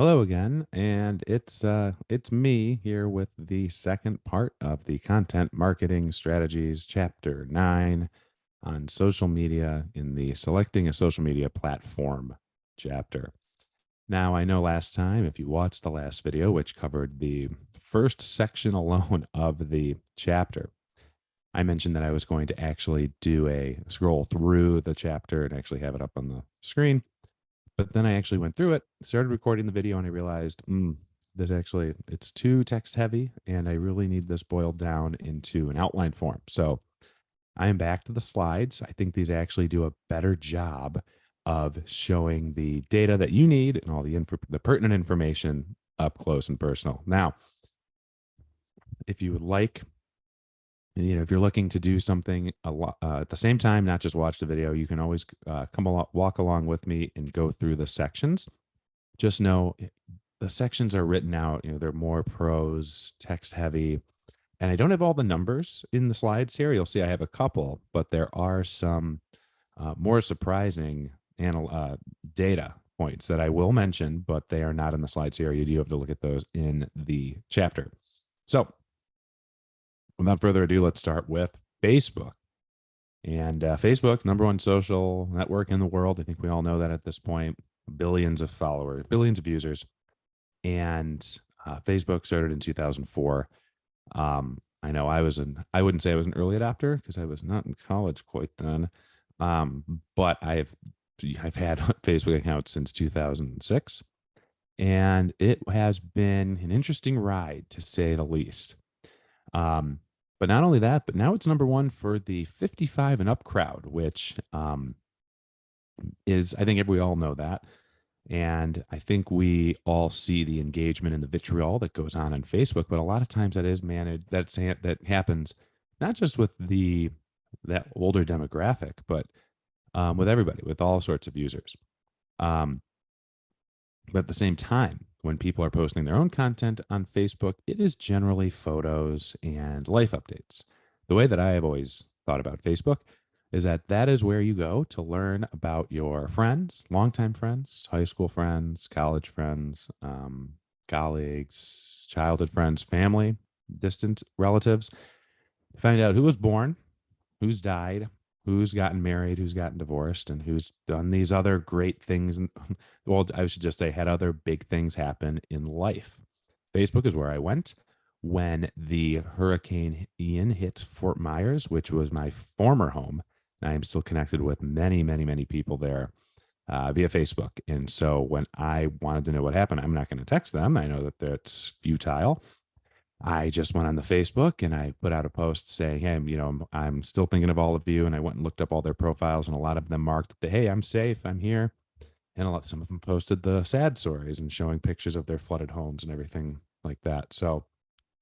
Hello again, and it's me here with the second part of the content marketing strategies chapter 9 on social media in the selecting a social media platform chapter. Now, I know last time if you watched the last video which covered the first section alone of the chapter, I mentioned that I was going to actually do a scroll through the chapter and actually have it up on the screen, but then I actually went through it, started recording the video, and I realized, this actually it's too text heavy, and I really need this boiled down into an outline form. So I am back to the slides. I think these actually do a better job of showing the data that you need and all the pertinent information up close and personal. Now, if you would like, if you're looking to do something a lot at the same time, not just watch the video, you can always walk along with me and go through the sections. Just know the sections are written out, they're more prose, text heavy, and I don't have all the numbers in the slides here. You'll see I have a couple, but there are some more surprising data points that I will mention, but they are not in the slides here. You do have to look at those in the chapter. So without further ado, let's start with Facebook. And Facebook, number one social network in the world. I think we all know that at this point. Billions of followers, billions of users. And Facebook started in 2004. I know I wouldn't say I was an early adopter because I was not in college quite then. But I've had Facebook account since 2006. And it has been an interesting ride to say the least. Um, but not only that, but now it's number one for the 55 and up crowd, which is, I think we all know that. And I think we all see the engagement and the vitriol that goes on Facebook, but a lot of times that is managed. That happens not just with that older demographic, but with everybody, with all sorts of users. Um, but at the same time, when people are posting their own content on Facebook, it is generally photos and life updates. The way that I have always thought about Facebook is that is where you go to learn about your friends, longtime friends, high school friends, college friends, colleagues, childhood friends, family, distant relatives. Find out who was born, who's died, who's gotten married, who's gotten divorced, and who's done these other great things. And well, I should just say, had other big things happen in life. Facebook is where I went when the Hurricane Ian hit Fort Myers, which was my former home. I am still connected with many, many, many people there via Facebook. And so when I wanted to know what happened, I'm not going to text them. I know that that's futile. I just went on the Facebook and I put out a post saying, "Hey, I'm still thinking of all of you." And I went and looked up all their profiles, and a lot of them marked that, "Hey, I'm safe, I'm here." And some of them posted the sad stories and showing pictures of their flooded homes and everything like that. So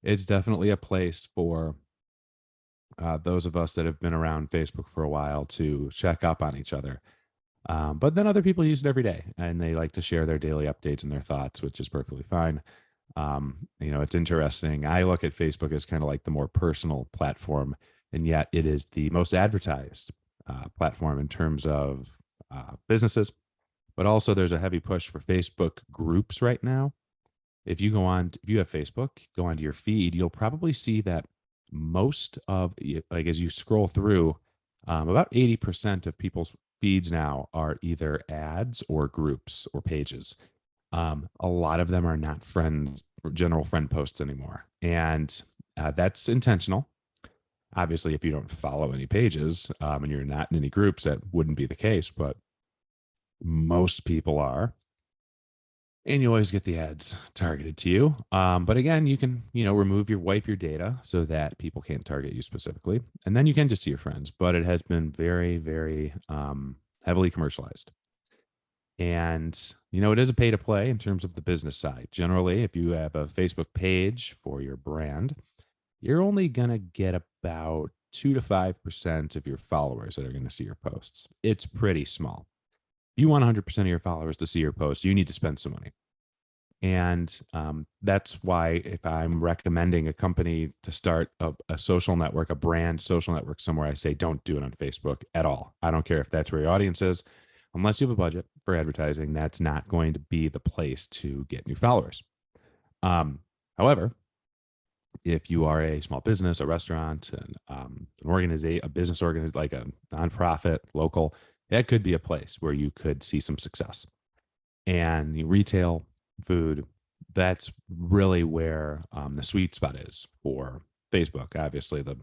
it's definitely a place for those of us that have been around Facebook for a while to check up on each other. But then other people use it every day and they like to share their daily updates and their thoughts, which is perfectly fine. It's interesting. I look at Facebook as kind of like the more personal platform, and yet it is the most advertised platform in terms of businesses. But also, there's a heavy push for Facebook groups right now. If you have Facebook, go onto your feed, you'll probably see that like as you scroll through, about 80% of people's feeds now are either ads or groups or pages. A lot of them are not friends or general friend posts anymore. And that's intentional. Obviously, if you don't follow any pages and you're not in any groups, that wouldn't be the case, but most people are. And you always get the ads targeted to you. But again, you can, wipe your data so that people can't target you specifically. And then you can just see your friends. But it has been very, very heavily commercialized. And, it is a pay to play in terms of the business side. Generally, if you have a Facebook page for your brand, you're only going to get about 2 to 5% of your followers that are going to see your posts. It's pretty small. If you want 100% of your followers to see your post, you need to spend some money. And that's why if I'm recommending a company to start a social network, a brand social network somewhere, I say don't do it on Facebook at all. I don't care if that's where your audience is, unless you have a budget. for advertising, that's not going to be the place to get new followers. However, if you are a small business, a restaurant, an organization, a business organization, like a nonprofit, local, that could be a place where you could see some success. And retail, food, that's really where the sweet spot is for Facebook. Obviously, the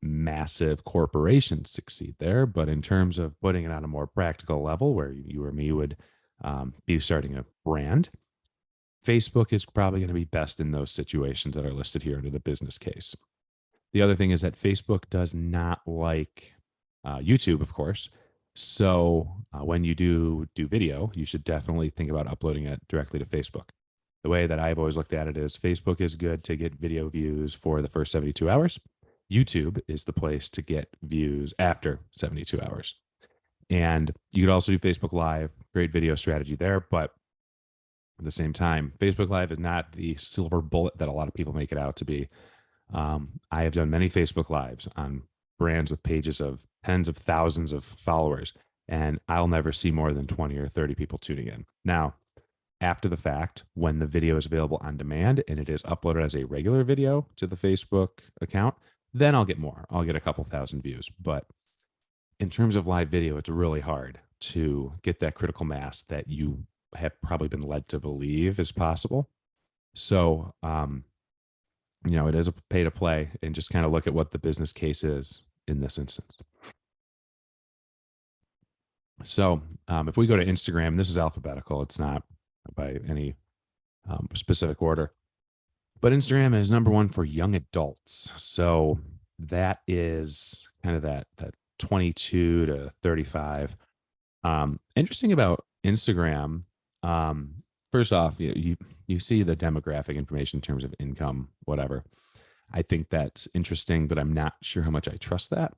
massive corporations succeed there, but in terms of putting it on a more practical level, where you or me would be starting a brand, Facebook is probably going to be best in those situations that are listed here under the business case. The other thing is that Facebook does not like YouTube, of course. So when you do video, you should definitely think about uploading it directly to Facebook. The way that I've always looked at it is Facebook is good to get video views for the first 72 hours. YouTube is the place to get views after 72 hours. And you could also do Facebook Live, great video strategy there. But at the same time, Facebook Live is not the silver bullet that a lot of people make it out to be. I have done many Facebook Lives on brands with pages of tens of thousands of followers, and I'll never see more than 20 or 30 people tuning in. Now, after the fact, when the video is available on demand and it is uploaded as a regular video to the Facebook account, then I'll get more. I'll get a couple thousand views. But in terms of live video, it's really hard to get that critical mass that you have probably been led to believe is possible. So, it is a pay to play, and just kind of look at what the business case is in this instance. So, if we go to Instagram, this is alphabetical, it's not by any specific order, but Instagram is number one for young adults. So, that is kind of that 22 to 35. Interesting about Instagram. First off, you see the demographic information in terms of income, whatever. I think that's interesting, but I'm not sure how much I trust that.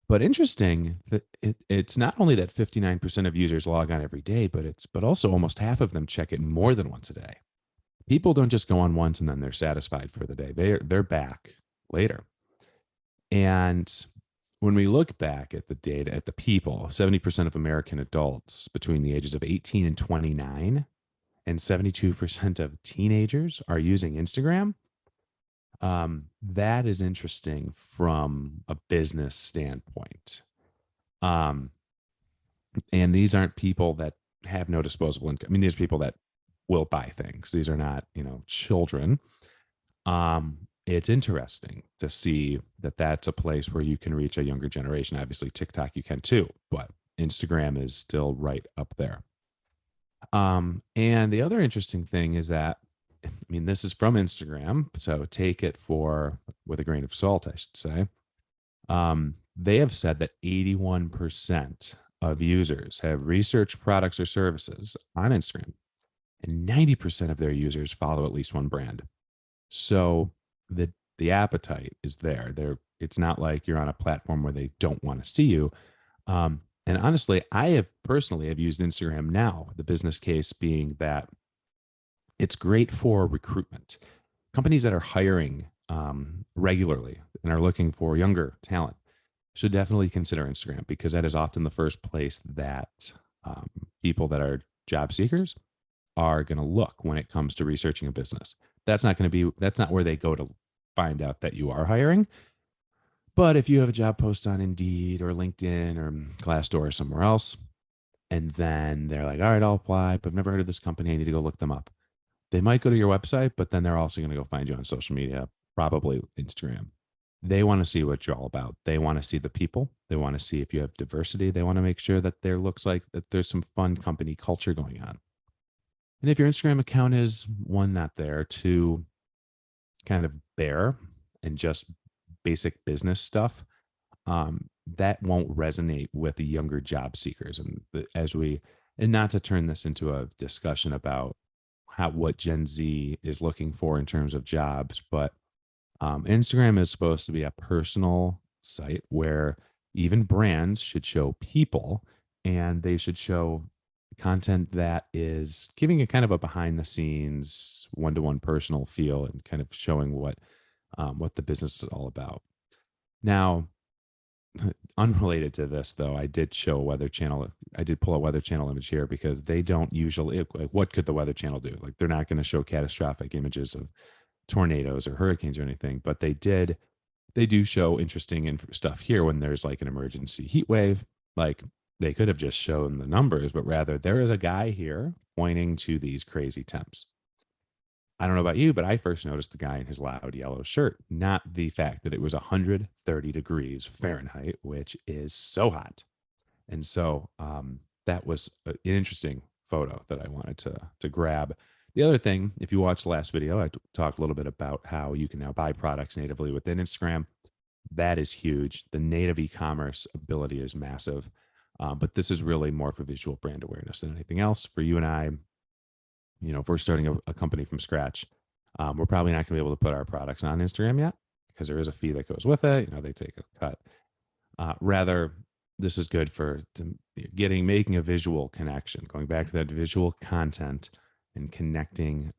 But interesting that it's not only that 59% of users log on every day, but also almost half of them check it more than once a day. People don't just go on once and then they're satisfied for the day. They're back later. And when we look back at the data, at the people, 70% of American adults between the ages of 18 and 29 and 72% of teenagers are using Instagram. That is interesting from a business standpoint. Um, and these aren't people that have no disposable income. I mean, these are people that will buy things. These are not, children. It's interesting to see that that's a place where you can reach a younger generation. Obviously, TikTok you can too, but Instagram is still right up there. And the other interesting thing is that, I mean, this is from Instagram, so take it with a grain of salt, I should say. They have said that 81% of users have researched products or services on Instagram, and 90% of their users follow at least one brand. So the appetite is there. It's not like you're on a platform where they don't want to see you. And honestly, I have personally have used Instagram now, the business case being that it's great for recruitment. Companies that are hiring regularly and are looking for younger talent should definitely consider Instagram, because that is often the first place that people that are job seekers are going to look when it comes to researching a business. That's not where they go to find out that you are hiring. But if you have a job post on Indeed or LinkedIn or Glassdoor or somewhere else, and then they're like, all right, I'll apply, but I've never heard of this company. I need to go look them up. They might go to your website, but then they're also going to go find you on social media, probably Instagram. They want to see what you're all about. They want to see the people. They want to see if you have diversity. They want to make sure that there looks like that there's some fun company culture going on. And if your Instagram account is one, not there, two, kind of bare and just basic business stuff, that won't resonate with the younger job seekers. And not to turn this into a discussion about what Gen Z is looking for in terms of jobs, but Instagram is supposed to be a personal site where even brands should show people, and they should show content that is giving a kind of a behind the scenes, one-to-one personal feel, and kind of showing what the business is all about. Now, unrelated to this though, I did show a Weather Channel. I did pull a Weather Channel image here because they don't usually. Like, what could the Weather Channel do? Like, they're not going to show catastrophic images of tornadoes or hurricanes or anything, but they did. They do show interesting stuff here when there's like an emergency heat wave. Like, they could have just shown the numbers, but rather there is a guy here pointing to these crazy temps. I don't know about you, but I first noticed the guy in his loud yellow shirt, not the fact that it was 130 degrees Fahrenheit, which is so hot. And so that was an interesting photo that I wanted to grab. The other thing, if you watched the last video, I talked a little bit about how you can now buy products natively within Instagram. That is huge. The native e-commerce ability is massive. But this is really more for visual brand awareness than anything else. For you and I, if we're starting a company from scratch, we're probably not going to be able to put our products on Instagram yet because there is a fee that goes with it. They take a cut. Rather, this is good for making a visual connection, going back to that visual content and connecting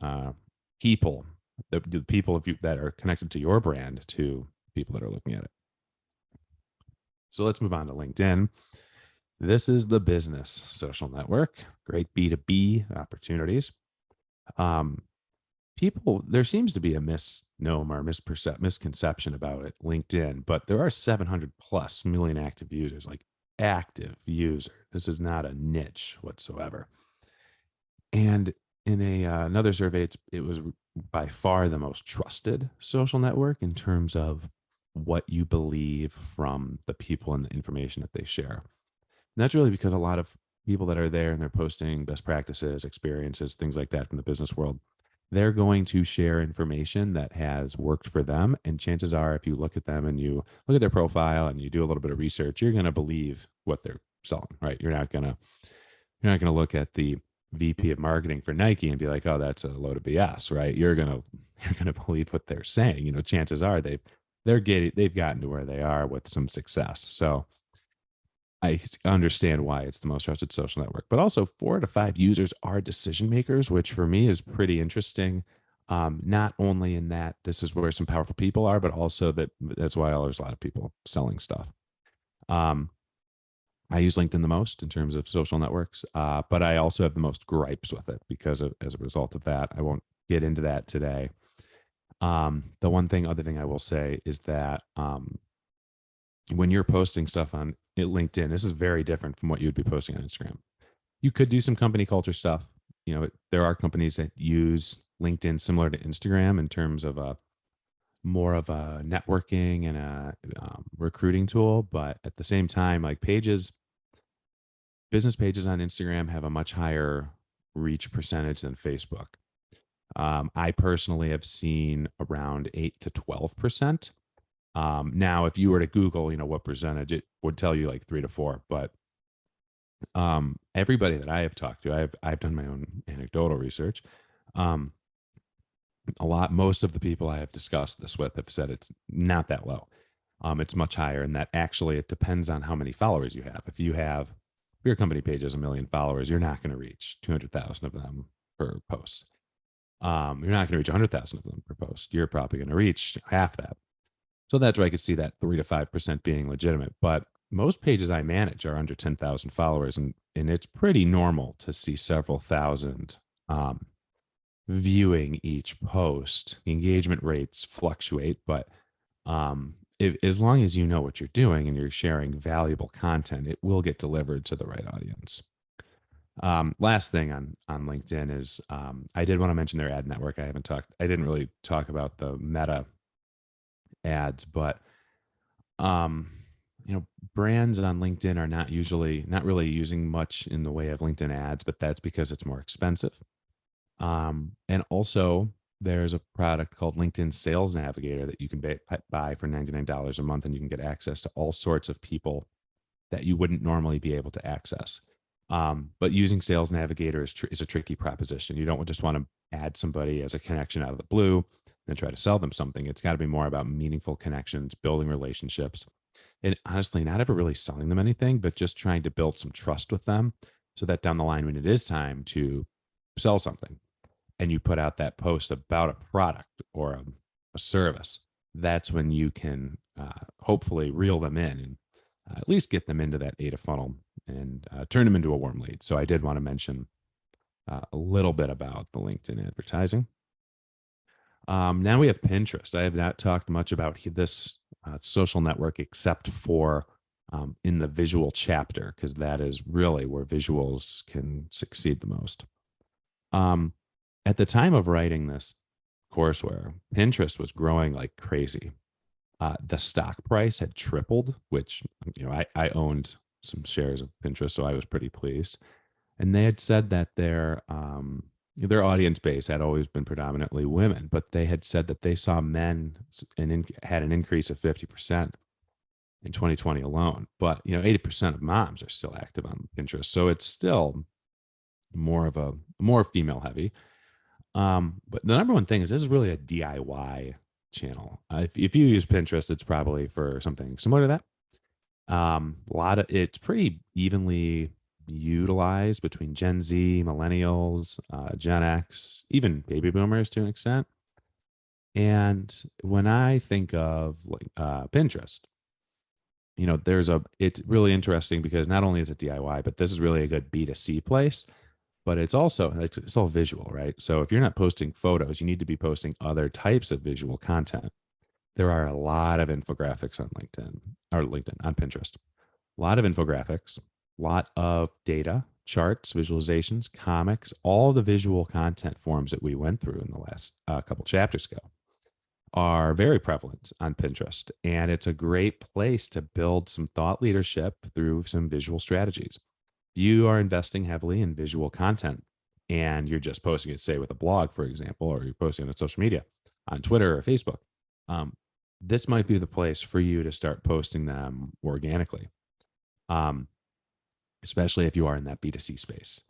people, the people of you that are connected to your brand to people that are looking at it. So let's move on to LinkedIn. This is the business social network, great B2B opportunities. People, there seems to be a misnomer, misconception about it, LinkedIn, but there are 700 plus million active users, like active user. This is not a niche whatsoever. And in another survey, it was by far the most trusted social network in terms of what you believe from the people and the information that they share. And that's really because a lot of people that are there and they're posting best practices, experiences, things like that from the business world, they're going to share information that has worked for them. And chances are, if you look at them and you look at their profile and you do a little bit of research, you're going to believe what they're selling, right? You're not going to look at the VP of marketing for Nike and be like, oh, that's a load of BS, right? You're gonna believe what they're saying. Chances are they've gotten to where they are with some success. So I understand why it's the most trusted social network, but also 4 to 5 users are decision makers, which for me is pretty interesting. Not only in that this is where some powerful people are, but also that's why there's a lot of people selling stuff. I use LinkedIn the most in terms of social networks, but I also have the most gripes with it as a result of that. I won't get into that today. The other thing I will say is that when you're posting stuff on LinkedIn, this is very different from what you'd be posting on Instagram. You could do some company culture stuff. There are companies that use LinkedIn similar to Instagram in terms of more of a networking and a recruiting tool. But at the same time, like business pages on Instagram have a much higher reach percentage than Facebook. I personally have seen around 8 to 12%. Now, if you were to Google, what percentage, it would tell you like 3 to 4. But everybody that I have talked to, I've done my own anecdotal research. Most of the people I have discussed this with have said it's not that low. It's much higher, and that actually it depends on how many followers you have. If your company page has 1 million followers, you're not going to reach 200,000 of them per post. You're not going to reach 100,000 of them per post. You're probably going to reach half that. So that's where I could see that 3 to 5% being legitimate. But most pages I manage are under 10,000 followers, and it's pretty normal to see several thousand viewing each post. Engagement rates fluctuate, but as long as you know what you're doing and you're sharing valuable content, it will get delivered to the right audience. Last thing on LinkedIn is I did want to mention their ad network. I didn't really talk about the Meta ads, but brands on LinkedIn are not really using much in the way of LinkedIn ads, but that's because it's more expensive. And also there's a product called LinkedIn Sales Navigator that you can buy for $99 a month, and you can get access to all sorts of people that you wouldn't normally be able to access. But using Sales Navigator is a tricky proposition. You don't just want to add somebody as a connection out of the blue and try to sell them something. It's got to be more about meaningful connections, building relationships, and honestly, not ever really selling them anything, but just trying to build some trust with them so that down the line, when it is time to sell something and you put out that post about a product or a service, that's when you can hopefully reel them in at least get them into that AIDA funnel and turn them into a warm lead. So I did want to mention a little bit about the LinkedIn advertising. Now we have Pinterest. I have not talked much about this social network except for in the visual chapter, because that is really where visuals can succeed the most. Um, at the time of writing this courseware, Pinterest was growing like crazy. The stock price had tripled, which I owned some shares of Pinterest, so I was pretty pleased. And they had said that their audience base had always been predominantly women, but they had said that they saw men had an increase of 50% in 2020 alone. But 80% of moms are still active on Pinterest, so it's still more female heavy. But the number one thing is this is really a DIY channel. If you use Pinterest, it's probably for something similar to that. It's pretty evenly utilized between Gen Z, millennials, Gen X, even baby boomers to an extent. And when I think of like Pinterest, it's really interesting because not only is it DIY, but this is really a good B2C place, but it's also it's all visual, right? So if you're not posting photos, you need to be posting other types of visual content. There are a lot of infographics on LinkedIn on Pinterest. A lot of infographics, a lot of data, charts, visualizations, comics, all the visual content forms that we went through in the last couple chapters ago are very prevalent on Pinterest. And it's a great place to build some thought leadership through some visual strategies. You are investing heavily in visual content and you're just posting it, say, with a blog, for example, or you're posting it on social media, on Twitter or Facebook. Um, this might be the place for you to start posting them organically, um, especially if you are in that B2C space.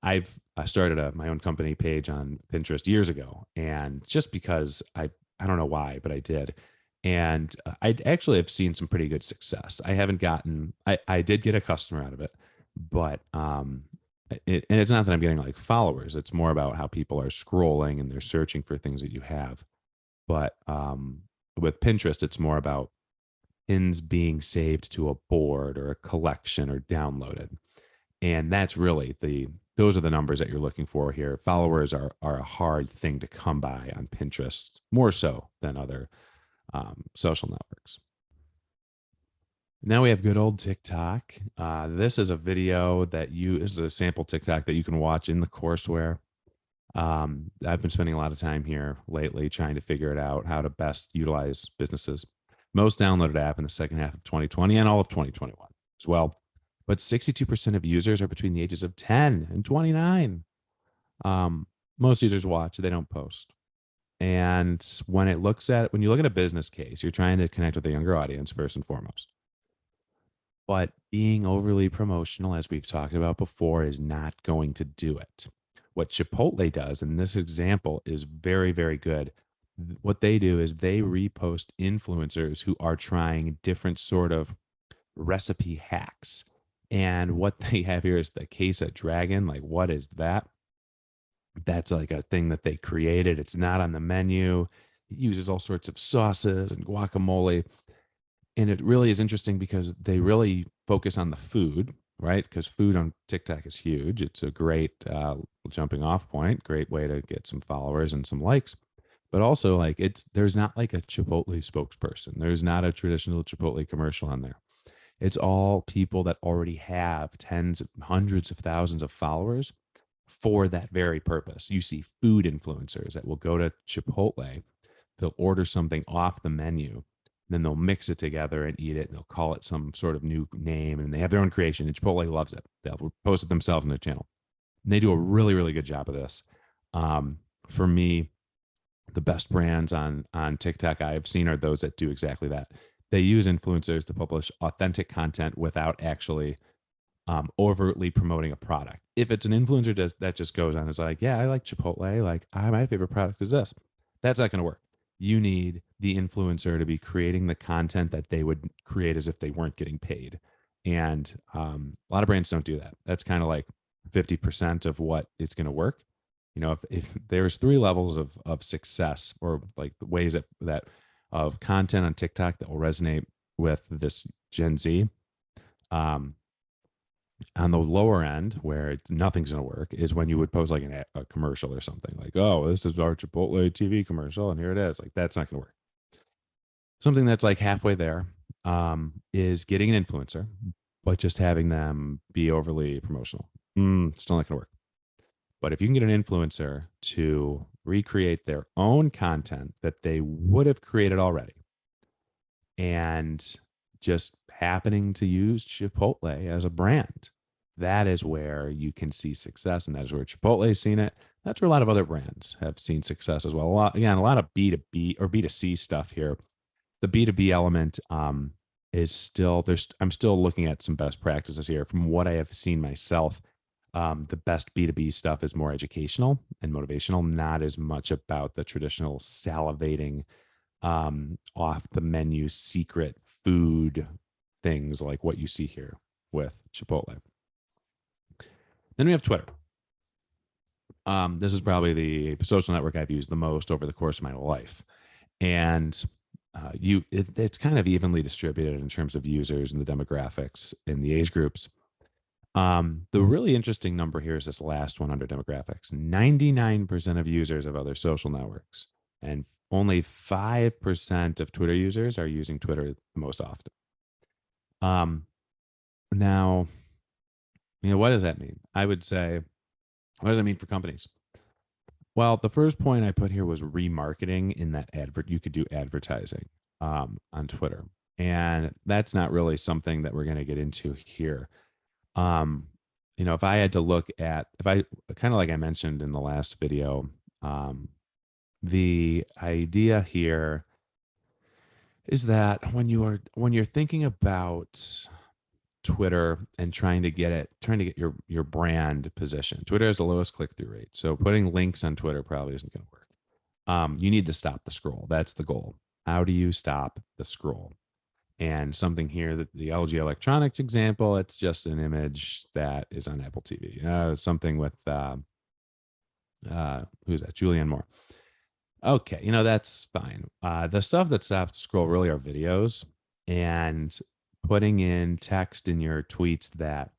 I started my own company page on Pinterest years ago, and just because I don't know why, but I did, and I actually have seen some pretty good success. I haven't gotten I did get a customer out of it, but and it's not that I'm getting like followers. It's more about how people are scrolling and they're searching for things that you have. But with Pinterest, it's more about pins being saved to a board or a collection or downloaded. And that's really those are the numbers that you're looking for here. Followers are a hard thing to come by on Pinterest, more so than other social networks. Now we have good old TikTok. This is a video this is a sample TikTok that you can watch in the courseware. I've been spending a lot of time here lately trying to figure it out how to best utilize businesses. Most downloaded app in the second half of 2020 and all of 2021 as well. But 62% of users are between the ages of 10 and 29. Most users watch, they don't post. And when you look at a business case, you're trying to connect with a younger audience first and foremost. But being overly promotional, as we've talked about before, is not going to do it. What Chipotle does in this example is very, very good. What they do is they repost influencers who are trying different sort of recipe hacks. And what they have here is the queso dragon. Like, what is that? That's like a thing that they created. It's not on the menu. It uses all sorts of sauces and guacamole. And it really is interesting because they really focus on the food, right? Because food on TikTok is huge. It's a great jumping off point, great way to get some followers and some likes. But also, like, there's not like a Chipotle spokesperson. There's not a traditional Chipotle commercial on there. It's all people that already have tens, hundreds of thousands of followers for that very purpose. You see food influencers that will go to Chipotle, they'll order something off the menu, then they'll mix it together and eat it, and they'll call it some sort of new name, and they have their own creation, and Chipotle loves it. They'll post it themselves on their channel. And they do a really, really good job of this. For me, the best brands on TikTok I've seen are those that do exactly that. They use influencers to publish authentic content without actually overtly promoting a product. If it's an influencer that just goes on and is like, yeah, I like Chipotle, like my favorite product is this, that's not going to work. You need the influencer to be creating the content that they would create as if they weren't getting paid. And a lot of brands don't do that. That's kind of like 50% of what it's going to work. If there's three levels of success, or like the ways that of content on TikTok that will resonate with this Gen Z, Um, on the lower end, where nothing's going to work, is when you would post like a commercial or something like, "Oh, this is our Chipotle TV commercial, and here it is." Like that's not going to work. Something that's like halfway there is getting an influencer, but just having them be overly promotional. Still not going to work. But if you can get an influencer to recreate their own content that they would have created already, and just happening to use Chipotle as a brand, that is where you can see success, and that is where Chipotle's seen it. That's where a lot of other brands have seen success as well. A lot of B2B or B2C stuff here. The B2B element is still there's. I'm still looking at some best practices here from what I have seen myself. The best B2B stuff is more educational and motivational, not as much about the traditional salivating off the menu secret food things like what you see here with Chipotle. Then we have Twitter. This is probably the social network I've used the most over the course of my life, and it's kind of evenly distributed in terms of users and the demographics in the age groups. The really interesting number here is this last one under demographics. 99% of users of other social networks, and only 5% of Twitter users are using Twitter the most often. Um, Now, what does that mean? I would say, what does that mean for companies? Well, the first point I put here was remarketing in that advert. You could do advertising on Twitter. And that's not really something that we're going to get into here. Um, if I had to look at, if I kind of like I mentioned in the last video, um, the idea here is that when you're thinking about Twitter and trying to get your brand position, Twitter has the lowest click through rate. So putting links on Twitter probably isn't going to work. You need to stop the scroll. That's the goal. How do you stop the scroll? And something here that the LG Electronics example, it's just an image that is on Apple TV. Something with who's that? Julianne Moore. Okay, that's fine. The stuff that stops the scroll really are videos and putting in text in your tweets that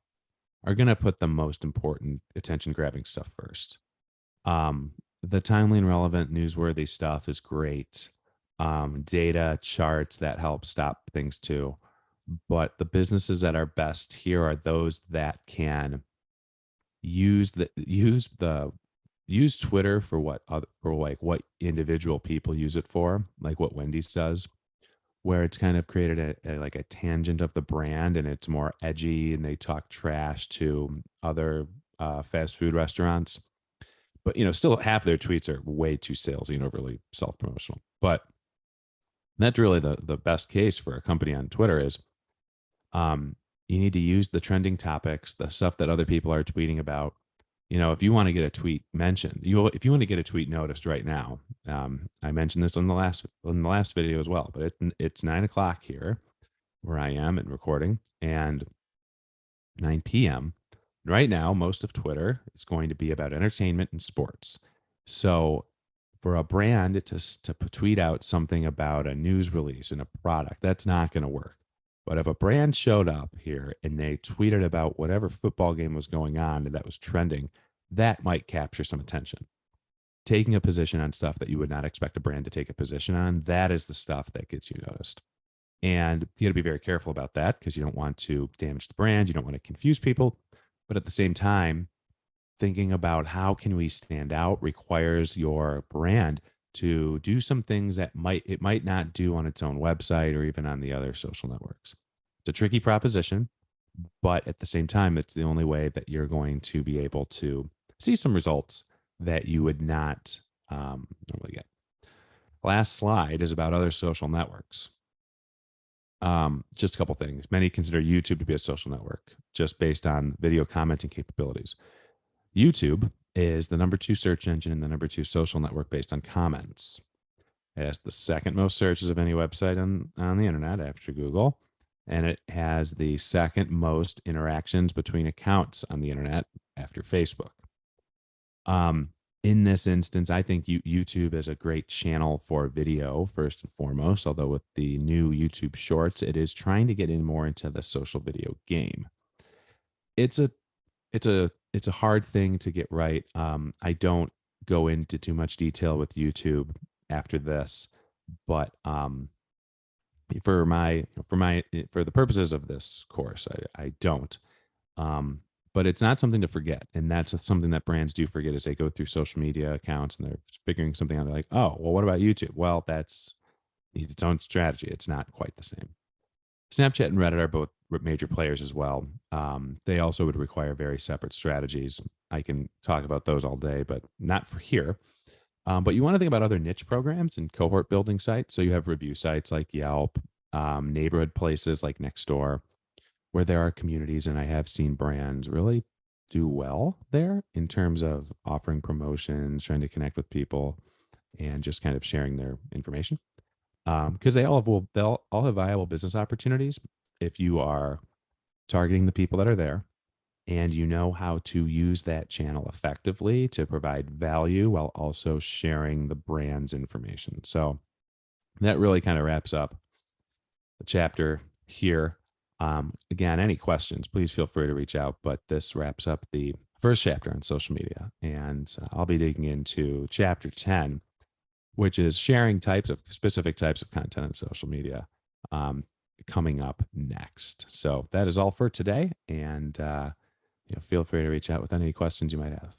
are going to put the most important attention grabbing stuff first. The timely and relevant newsworthy stuff is great. Data charts that help stop things too. But the businesses that are best here are those that can use Twitter for what individual people use it for, like what Wendy's does, where it's kind of created like a tangent of the brand, and it's more edgy, and they talk trash to other fast food restaurants. But still half their tweets are way too salesy and overly self promotional. But that's really the best case for a company on Twitter is you need to use the trending topics, the stuff that other people are tweeting about. If you want to get a tweet mentioned, if you want to get a tweet noticed right now, I mentioned this on the last video as well. But it's 9 o'clock here where I am and recording, and 9 p.m. Right now, most of Twitter is going to be about entertainment and sports. So for a brand to tweet out something about a news release and a product, that's not going to work. But if a brand showed up here and they tweeted about whatever football game was going on and that was trending, that might capture some attention. Taking a position on stuff that you would not expect a brand to take a position on, that is the stuff that gets you noticed. And you got to be very careful about that because you don't want to damage the brand. You don't want to confuse people. But at the same time, thinking about how can we stand out requires your brand to do some things that it might not do on its own website or even on the other social networks. It's a tricky proposition, but at the same time, it's the only way that you're going to be able to see some results that you would not normally get. Last slide is about other social networks. Just a couple things. Many consider YouTube to be a social network just based on video commenting capabilities. YouTube is the number 2 search engine and the number 2 social network based on comments. It has the second most searches of any website on the internet after Google, and it has the second most interactions between accounts on the internet after Facebook. In this instance, I think YouTube is a great channel for video first and foremost. Although with the new YouTube Shorts, it is trying to get in more into the social video game. It's a it's a hard thing to get right. I don't go into too much detail with YouTube after this, but for the purposes of this course, I don't. Um, but it's not something to forget, and that's something that brands do forget as they go through social media accounts and they're figuring something out. They're like, oh, well, what about YouTube? Well, that's its own strategy. It's not quite the same. Snapchat and Reddit are both major players as well. They also would require very separate strategies. I can talk about those all day, but not for here. But you want to think about other niche programs and cohort building sites. So you have review sites like Yelp, neighborhood places like Nextdoor, where there are communities, and I have seen brands really do well there in terms of offering promotions, trying to connect with people, and just kind of sharing their information. Because they'll all have viable business opportunities if you are targeting the people that are there and you know how to use that channel effectively to provide value while also sharing the brand's information. So that really kind of wraps up the chapter here. Again, any questions, please feel free to reach out. But this wraps up the first chapter on social media. And I'll be digging into chapter 10, which is sharing specific types of content on social media, coming up next. So that is all for today. And feel free to reach out with any questions you might have.